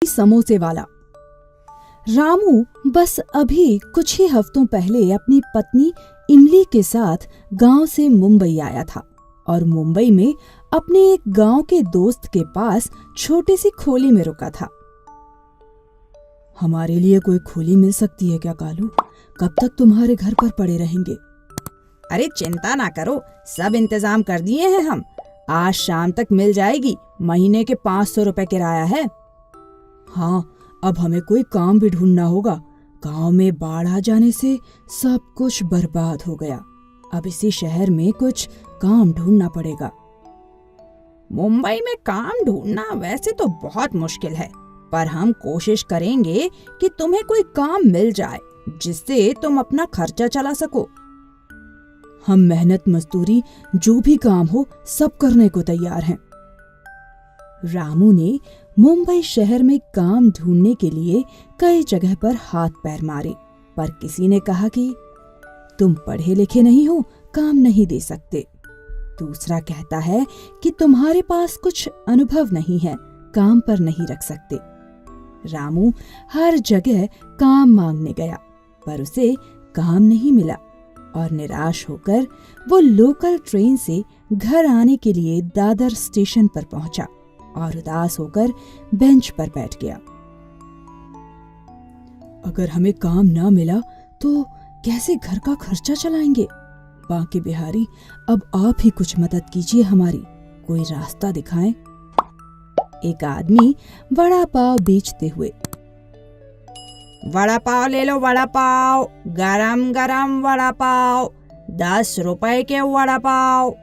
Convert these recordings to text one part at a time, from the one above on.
समोसे वाला। रामू बस अभी कुछ ही हफ्तों पहले अपनी पत्नी इमली के साथ गांव से मुंबई आया था और मुंबई में अपने एक गांव के दोस्त के पास छोटी सी खोली में रुका था। हमारे लिए कोई खोली मिल सकती है क्या कालू? कब तक तुम्हारे घर पर पड़े रहेंगे? अरे चिंता ना करो, सब इंतजाम कर दिए हैं हम। आज शाम तक मिल जाएगी। महीने के 500 रुपए किराया है। हाँ, अब हमें कोई काम भी ढूंढना होगा। गांव में बाढ़ आ जाने से सब कुछ बर्बाद हो गया। अब इसी शहर में कुछ काम ढूंढना पड़ेगा। मुंबई में काम ढूंढना वैसे तो बहुत मुश्किल है, पर हम कोशिश करेंगे कि तुम्हें कोई काम मिल जाए जिससे तुम अपना खर्चा चला सको। हम मेहनत मजदूरी जो भी काम हो सब करने को तैयार हैं। रामू ने मुंबई शहर में काम ढूंढने के लिए कई जगह पर हाथ पैर मारे, पर किसी ने कहा कि तुम पढ़े लिखे नहीं हो, काम नहीं दे सकते। दूसरा कहता है कि तुम्हारे पास कुछ अनुभव नहीं है, काम पर नहीं रख सकते। रामू हर जगह काम मांगने गया, पर उसे काम नहीं मिला और निराश होकर वो लोकल ट्रेन से घर आने के लिए दादर स्टेशन पर पहुंचा और उदास होकर बेंच पर बैठ गया। अगर हमें काम ना मिला तो कैसे घर का खर्चा चलाएंगे? बांके बिहारी, अब आप ही कुछ मदद कीजिए हमारी, कोई रास्ता दिखाएं। एक आदमी वड़ा पाव बेचते हुए, वड़ा पाव ले लो, वड़ा पाव, गरम गरम वड़ा पाव, 10 रुपए के वड़ा पाव।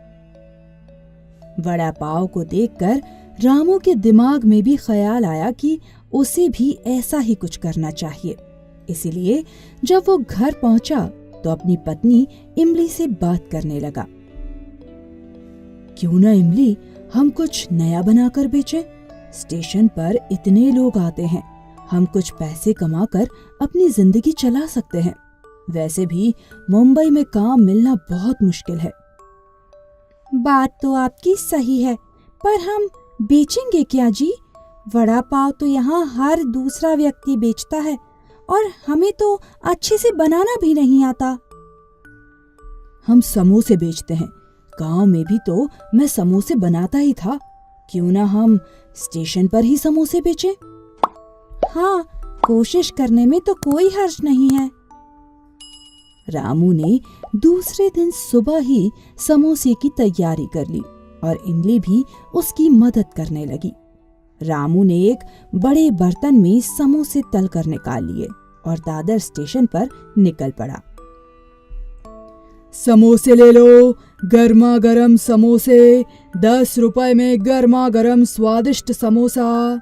वड़ा पाव को देखकर रामू के दिमाग में भी ख्याल आया कि उसे भी ऐसा ही कुछ करना चाहिए। इसीलिए जब वो घर पहुंचा तो अपनी पत्नी इमली से बात करने लगा। क्यों ना इमली, हम कुछ नया बनाकर बेचें? स्टेशन पर इतने लोग आते हैं, हम कुछ पैसे कमाकर अपनी जिंदगी चला सकते हैं। वैसे भी मुंबई में काम मिलना बहुत मुश्किल है। बात तो आपकी सही है, पर हम बेचेंगे क्या जी? वड़ा पाव तो यहाँ हर दूसरा व्यक्ति बेचता है और हमें तो अच्छे से बनाना भी नहीं आता। हम समोसे बेचते हैं, गांव में भी तो मैं समोसे बनाता ही था। क्यों ना हम स्टेशन पर ही समोसे बेचें? हाँ, कोशिश करने में तो कोई हर्ज नहीं है। रामू ने दूसरे दिन सुबह ही समोसे की तैयारी कर ली और इमली भी उसकी मदद करने लगी। रामू ने एक बड़े बर्तन में समोसे तल कर निकाल लिए और दादर स्टेशन पर निकल पड़ा। समोसे ले लो, गर्मा गर्म समोसे, 10 रुपए में गर्मा गर्म स्वादिष्ट समोसा।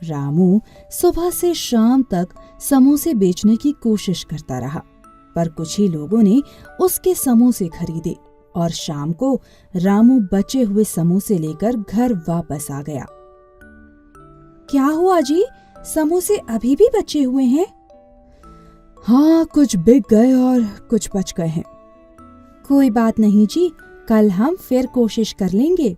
रामू सुबह से शाम तक समोसे बेचने की कोशिश करता रहा, पर कुछ ही लोगों ने उसके समोसे खरीदे और शाम को रामू बचे हुए समोसे लेकर घर वापस आ गया। क्या हुआ जी, समोसे अभी भी बचे हुए हैं? हाँ, कुछ बिक गए और कुछ बच गए हैं। कोई बात नहीं जी, कल हम फिर कोशिश कर लेंगे।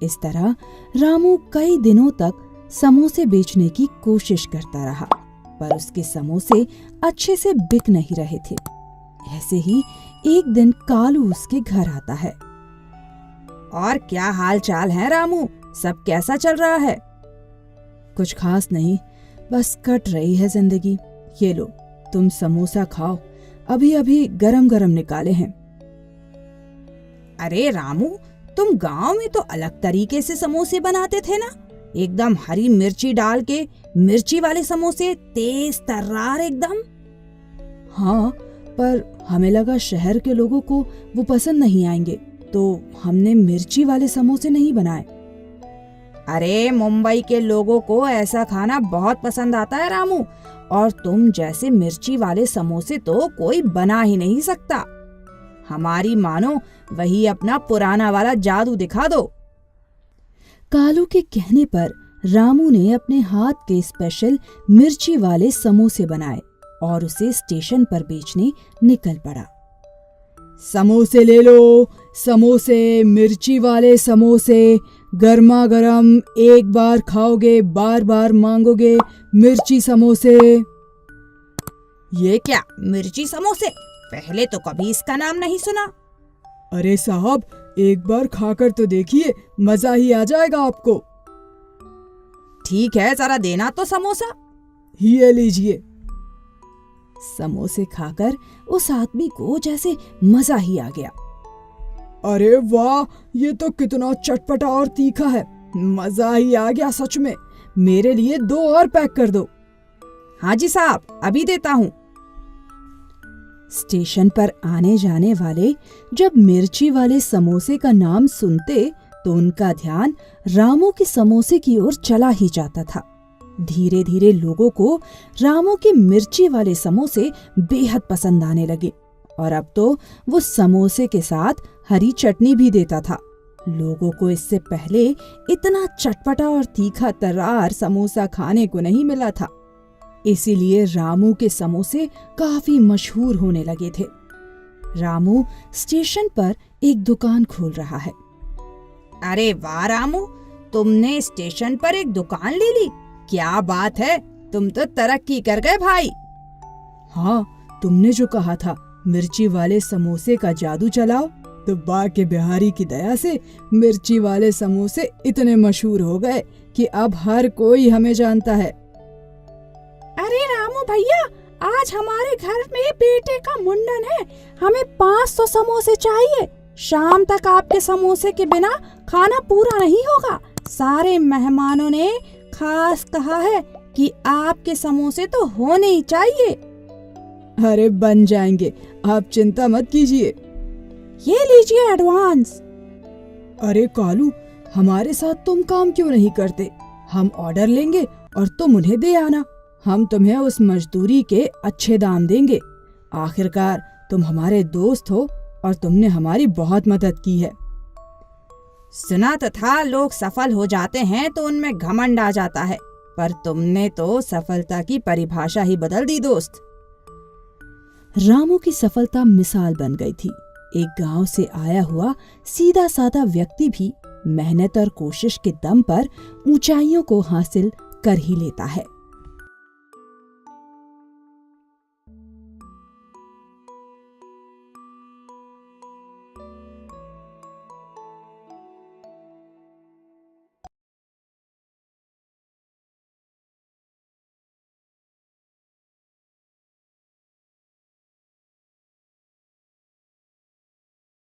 इस तरह रामू कई दिनों तक समोसे बेचने की कोशिश करता रहा, पर उसके समोसे अच्छे से बिक नहीं रहे थे। ऐसे ही एक दिन कालू उसके घर आता है। और क्या हाल चाल है रामू, सब कैसा चल रहा है? कुछ खास नहीं, बस कट रही है जिंदगी। ये लो, तुम समोसा खाओ, अभी अभी गरम गरम निकाले हैं। अरे रामू, तुम गांव में तो अलग तरीके से समोसे बनाते थे ना, एकदम हरी मिर्ची डाल के, मिर्ची वाले समोसे, तेज तर्रार एकदम। हाँ, पर हमें लगा शहर के लोगों को वो पसंद नहीं आएंगे, तो हमने मिर्ची वाले समोसे नहीं बनाए। अरे मुंबई के लोगों को ऐसा खाना बहुत पसंद आता है रामू, और तुम जैसे मिर्ची वाले समोसे तो कोई बना ही नहीं सकता। हमारी मानो वही अपना पुराना वाला जादू दिखा दो। कालू के कहने पर रामू ने अपने हाथ के स्पेशल मिर्ची वाले समोसे बनाए और उसे स्टेशन पर बेचने निकल पड़ा। समोसे ले लो, समोसे, मिर्ची वाले समोसे, गर्मा गर्म, एक बार खाओगे बार बार मांगोगे, मिर्ची समोसे। ये क्या मिर्ची समोसे? पहले तो कभी इसका नाम नहीं सुना। अरे साहब, एक बार खाकर तो देखिए, मजा ही आ जाएगा आपको। ठीक है, जरा देना तो समोसा। ये लीजिए। समोसे खाकर उस आदमी को जैसे मजा ही आ गया। अरे वाह, ये तो कितना चटपटा और तीखा है, मजा ही आ गया सच में। मेरे लिए 2 और पैक कर दो। हाँ जी साहब, अभी देता हूँ। स्टेशन पर आने जाने वाले जब मिर्ची वाले समोसे का नाम सुनते तो उनका ध्यान रामू के समोसे की ओर चला ही जाता था। धीरे धीरे लोगों को रामू के मिर्ची वाले समोसे बेहद पसंद आने लगे और अब तो वो समोसे के साथ हरी चटनी भी देता था। लोगों को इससे पहले इतना चटपटा और तीखा तर्रार समोसा खाने को नहीं मिला था, इसीलिए रामू के समोसे काफी मशहूर होने लगे थे। रामू स्टेशन पर एक दुकान खोल रहा है। अरे वाह रामू, तुमने स्टेशन पर एक दुकान ले ली, क्या बात है, तुम तो तरक्की कर गए भाई। हाँ, तुमने जो कहा था मिर्ची वाले समोसे का जादू चलाओ, तो बाके बिहारी की दया से मिर्ची वाले समोसे इतने मशहूर हो गए कि अब हर कोई हमें जानता है। अरे रामू भैया, आज हमारे घर में बेटे का मुंडन है, हमें 500 समोसे चाहिए। शाम तक आपके समोसे के बिना खाना पूरा नहीं होगा। सारे मेहमानों ने खास कहा है कि आपके समोसे तो होने ही चाहिए। अरे बन जाएंगे, आप चिंता मत कीजिए। ये लीजिए एडवांस। अरे कालू, हमारे साथ तुम काम क्यों नहीं करते? हम ऑर्डर लेंगे और तुम उन्हें दे आना। हम तुम्हें उस मजदूरी के अच्छे दाम देंगे। आखिरकार तुम हमारे दोस्त हो और तुमने हमारी बहुत मदद की है। सुना तो था लोग सफल हो जाते हैं तो उनमें घमंड आ जाता है, पर तुमने तो सफलता की परिभाषा ही बदल दी दोस्त। रामू की सफलता मिसाल बन गई थी। एक गांव से आया हुआ सीधा साधा व्यक्ति भी मेहनत और कोशिश के दम पर ऊंचाइयों को हासिल कर ही लेता है।